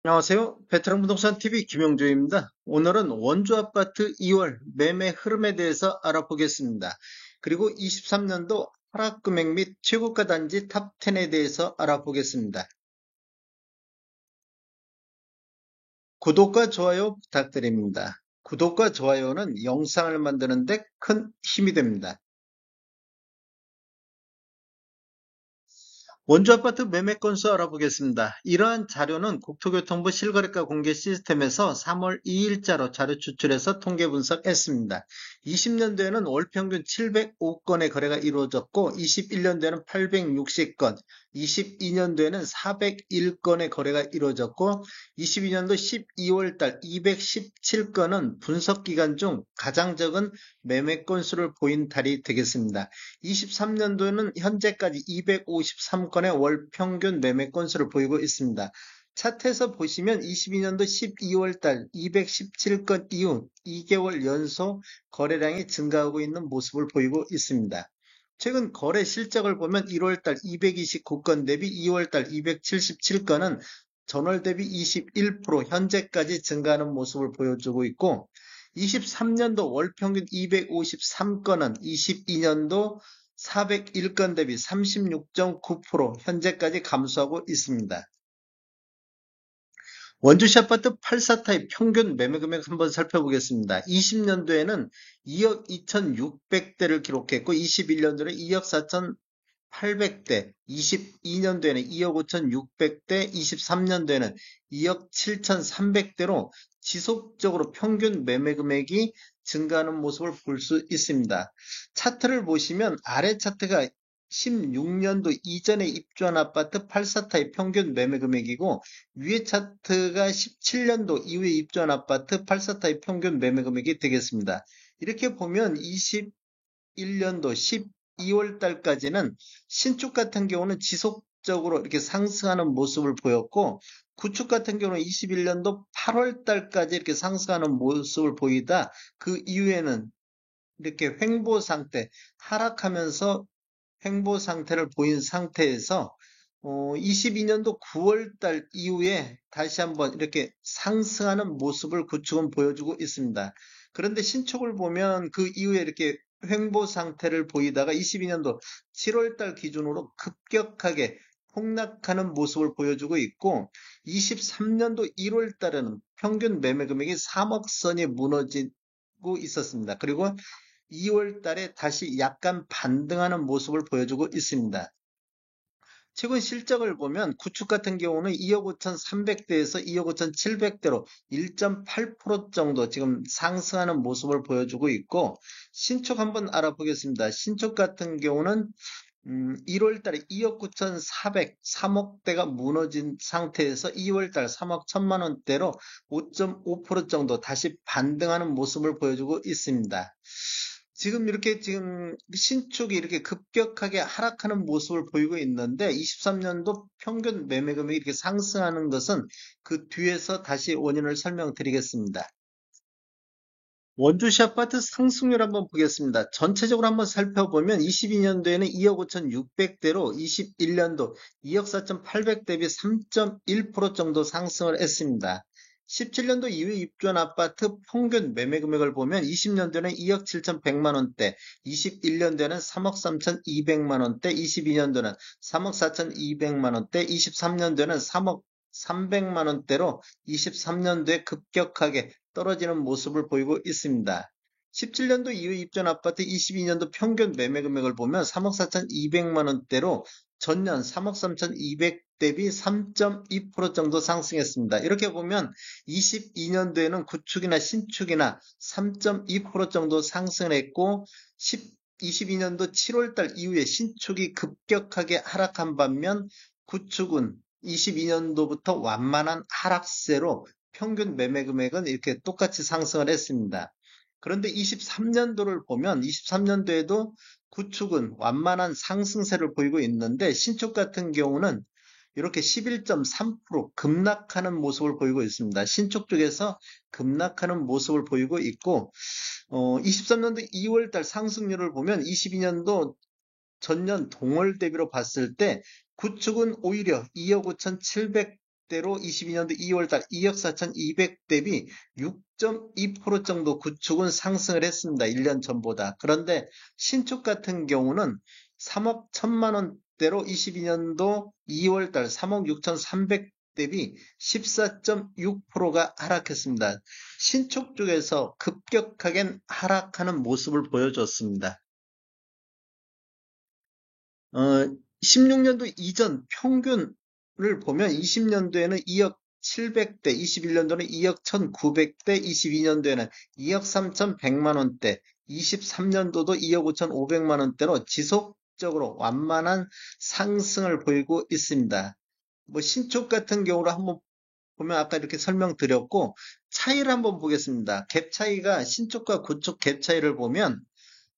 안녕하세요. 베테랑 부동산 TV 김영조입니다. 오늘은 원주 아파트 2월 매매 흐름에 대해서 알아보겠습니다. 그리고 23년도 하락 금액 및 최고가 단지 탑 10에 대해서 알아보겠습니다. 구독과 좋아요 부탁드립니다. 구독과 좋아요는 영상을 만드는 데 큰 힘이 됩니다. 원주 아파트 매매 건수 알아보겠습니다. 이러한 자료는 국토교통부 실거래가 공개 시스템에서 3월 2일자로 자료 추출해서 통계 분석했습니다. 20년도에는 월 평균 705건의 거래가 이루어졌고 21년도에는 860건, 22년도에는 401건의 거래가 이루어졌고 22년도 12월 달 217건은 분석 기간 중 가장 적은 매매 건수를 보인 달이 되겠습니다. 23년도에는 현재까지 253건의 월 평균 매매 건수를 보이고 있습니다. 차트에서 보시면 22년도 12월 달 217건 이후 2개월 연속 거래량이 증가하고 있는 모습을 보이고 있습니다. 최근 거래 실적을 보면 1월 달 229건 대비 2월 달 277건은 전월 대비 21% 현재까지 증가하는 모습을 보여주고 있고 23년도 월 평균 253건은 22년도 401건 대비 36.9% 현재까지 감소하고 있습니다. 원주시 아파트 84타입 평균 매매 금액 한번 살펴보겠습니다. 20년도에는 2억 2,600대를 기록했고 21년도에는 2억 4,800대, 22년도에는 2억 5,600대, 23년도에는 2억 7,300대로 지속적으로 평균 매매 금액이 증가하는 모습을 볼 수 있습니다. 차트를 보시면 아래 차트가 16년도 이전에 입주한 아파트 84타입 평균 매매 금액이고 위에 차트가 17년도 이후에 입주한 아파트 84타입 평균 매매 금액이 되겠습니다. 이렇게 보면 21년도 12월 달까지는 신축 같은 경우는 지속적으로 이렇게 상승하는 모습을 보였고 구축 같은 경우는 21년도 8월 달까지 이렇게 상승하는 모습을 보이다 그 이후에는 이렇게 횡보 상태, 하락하면서 횡보 상태를 보인 상태에서 22년도 9월 달 이후에 다시 한번 이렇게 상승하는 모습을 구축은 보여주고 있습니다. 그런데 신축을 보면 그 이후에 이렇게 횡보 상태를 보이다가 22년도 7월 달 기준으로 급격하게 폭락하는 모습을 보여주고 있고 23년도 1월 달에는 평균 매매 금액이 3억 선이 무너지고 있었습니다. 그리고 2월 달에 다시 약간 반등하는 모습을 보여주고 있습니다. 최근 실적을 보면 구축 같은 경우는 2억 5,300대에서 2억 5,700대로 1.8% 정도 지금 상승하는 모습을 보여주고 있고 신축 한번 알아보겠습니다. 신축 같은 경우는 1월 달에 2억 9,400, 3억대가 무너진 상태에서 2월 달 3억 1천만 원대로 5.5% 정도 다시 반등하는 모습을 보여주고 있습니다. 지금 이렇게 지금 신축이 이렇게 급격하게 하락하는 모습을 보이고 있는데 23년도 평균 매매 금액이 이렇게 상승하는 것은 그 뒤에서 다시 원인을 설명드리겠습니다. 원주시 아파트 상승률 한번 보겠습니다. 전체적으로 한번 살펴보면 22년도에는 2억 5,600대로 21년도 2억 4,800 대비 3.1% 정도 상승을 했습니다. 17년도 이후에 입주한 아파트 평균 매매 금액을 보면 20년도에는 2억 7,100만 원대, 21년도에는 3억 3,200만 원대, 22년도는 3억 4,200만 원대, 23년도에는 3억 300만 원대로 23년도에 급격하게 떨어지는 모습을 보이고 있습니다. 17년도 이후 입주한 아파트 22년도 평균 매매 금액을 보면 3억 4,200만 원대로 전년 3억 3,200 대비 3.2% 정도 상승했습니다. 이렇게 보면 22년도에는 구축이나 신축이나 3.2% 정도 상승을 했고 22년도 7월 달 이후에 신축이 급격하게 하락한 반면 구축은 22년도부터 완만한 하락세로 평균 매매 금액은 이렇게 똑같이 상승을 했습니다. 그런데 23년도를 보면 23년도에도 구축은 완만한 상승세를 보이고 있는데 신축 같은 경우는 이렇게 11.3% 급락하는 모습을 보이고 있습니다. 신축 쪽에서 급락하는 모습을 보이고 있고 23년도 2월 달 상승률을 보면 22년도 전년 동월 대비로 봤을 때 구축은 오히려 2억 5,700 대로 22년도 2월달 2억 4,200 대비 6.2% 정도 구축은 상승을 했습니다. 1년 전보다. 그런데 신축 같은 경우는 3억 1천만 원대로 22년도 2월달 3억 6,300 대비 14.6%가 하락했습니다. 신축 쪽에서 급격하게 하락하는 모습을 보여줬습니다. 16년도 이전 평균을 보면 20년도에는 2억 700대, 21년도는 2억 1,900대, 22년도에는 2억 3,100만 원대, 23년도도 2억 5,500만 원대로 지속적으로 완만한 상승을 보이고 있습니다. 뭐 신축 같은 경우로 한번 보면 아까 이렇게 설명드렸고 차이를 한번 보겠습니다. 갭 차이가 신축과 구축 갭 차이를 보면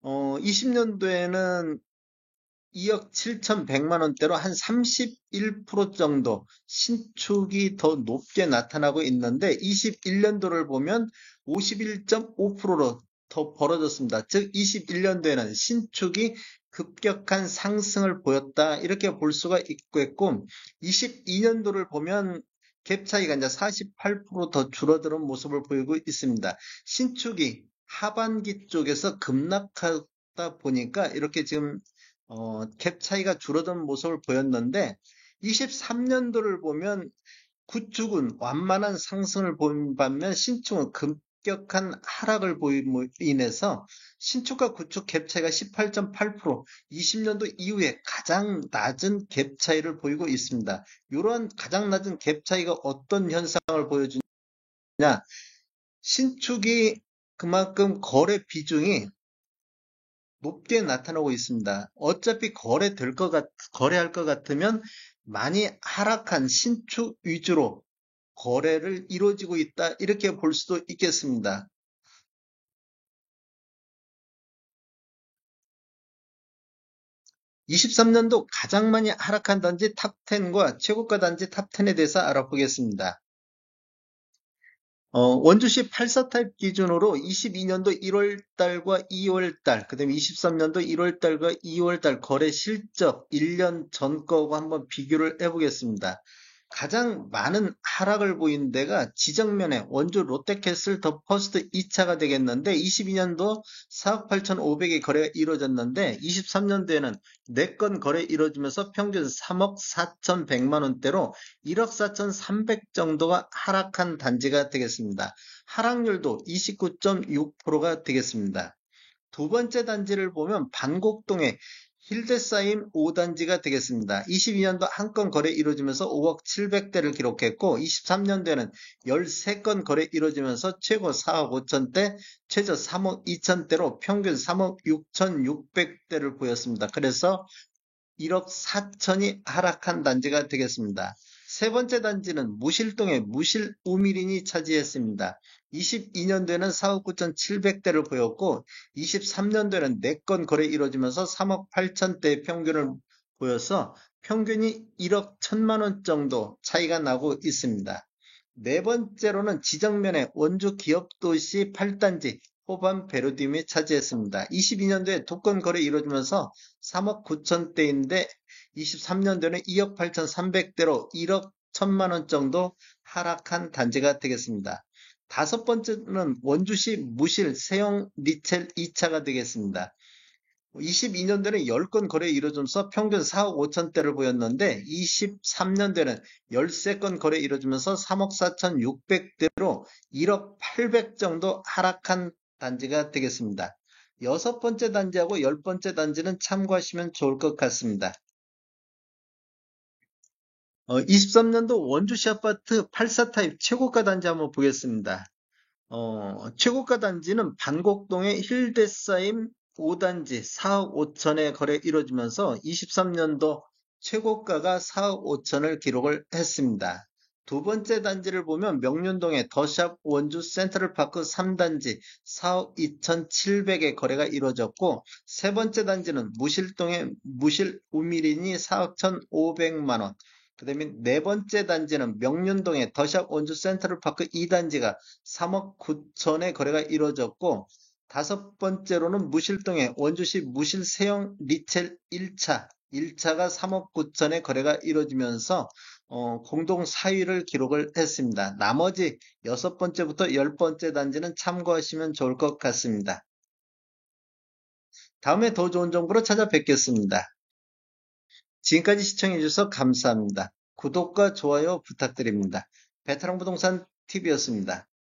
20년도에는 2억 7,100만 원대로 한 31% 정도 신축이 더 높게 나타나고 있는데 21년도를 보면 51.5%로 더 벌어졌습니다. 즉 21년도에는 신축이 급격한 상승을 보였다 이렇게 볼 수가 있겠고 22년도를 보면 갭 차이가 이제 48%더 줄어드는 모습을 보이고 있습니다. 신축이 하반기 쪽에서 급락하다 보니까 이렇게 지금 갭 차이가 줄어든 모습을 보였는데 23년도를 보면 구축은 완만한 상승을 보인 반면 신축은 급격한 하락을 보임으로 인해서 신축과 구축 갭 차이가 18.8%, 20년도 이후에 가장 낮은 갭 차이를 보이고 있습니다. 이러한 가장 낮은 갭 차이가 어떤 현상을 보여주냐? 신축이 그만큼 거래 비중이 높게 나타나고 있습니다. 어차피 거래할 것 같으면 많이 하락한 신축 위주로 거래를 이루어지고 있다. 이렇게 볼 수도 있겠습니다. 23년도 가장 많이 하락한 단지 탑10과 최고가 단지 탑10에 대해서 알아보겠습니다. 원주시 84 타입 기준으로 22년도 1월달과 2월달, 그 다음에 23년도 1월달과 2월달 거래 실적 1년 전 거하고 한번 비교를 해보겠습니다. 가장 많은 하락을 보인 데가 지정면에 원주 롯데캐슬 더 퍼스트 2차가 되겠는데 22년도 4억 8,500의 거래가 이루어졌는데 23년도에는 4건 거래 이루어지면서 평균 3억 4,100만 원대로 1억 4,300 정도가 하락한 단지가 되겠습니다. 하락률도 29.6%가 되겠습니다. 두 번째 단지를 보면 반곡동의 힐데사임 5단지가 되겠습니다. 22년도 한 건 거래 이루어지면서 5억 700대를 기록했고 23년도에는 13건 거래 이루어지면서 최고 4억 5천대, 최저 3억 2천대로 평균 3억 6,600대를 보였습니다. 그래서 1억 4천이 하락한 단지가 되겠습니다. 세 번째 단지는 무실동의 무실 우미린이 차지했습니다. 22년도에는 4억 9,700대를 보였고 23년도에는 4건 거래 이루어지면서 3억 8천대의 평균을 보여서 평균이 1억 1천만 원 정도 차이가 나고 있습니다. 네 번째로는 지정면의 원주 기업도시 8단지 호반 베르디움이 차지했습니다. 22년도에 2건 거래 이루어지면서 3억 9천대인데 23년도에는 2억 8,300대로 1억 1천만 원 정도 하락한 단지가 되겠습니다. 다섯 번째는 원주시 무실 세용 리첼 2차가 되겠습니다. 22년도에는 10건 거래 이루어지면서 평균 4억 5천대를 보였는데 23년도에는 13건 거래 이루어지면서 3억 4,600대로 1억 800 정도 하락한 단지가 되겠습니다. 여섯 번째 단지하고 열 번째 단지는 참고하시면 좋을 것 같습니다. 23년도 원주시 아파트 84 타입 최고가 단지 한번 보겠습니다. 최고가 단지는 반곡동의 힐데사임 5단지 4억 5천에 거래 이루어지면서 23년도 최고가가 4억 5천을 기록을 했습니다. 두 번째 단지를 보면 명륜동의 더샵 원주 센트럴파크 3단지 4억 2,700에 거래가 이루어졌고 세 번째 단지는 무실동의 무실 우미린이 4억 1,500만 원, 그 다음에 네 번째 단지는 명륜동의 더샵 원주 센트럴파크 2단지가 3억 9천에 거래가 이루어졌고 다섯 번째로는 무실동의 원주시 무실 세형 리첼 1차가 3억 9천에 거래가 이루어지면서 공동 4위를 기록을 했습니다. 나머지 6번째부터 10번째 단지는 참고하시면 좋을 것 같습니다. 다음에 더 좋은 정보로 찾아뵙겠습니다. 지금까지 시청해주셔서 감사합니다. 구독과 좋아요 부탁드립니다. 베테랑 부동산 TV였습니다.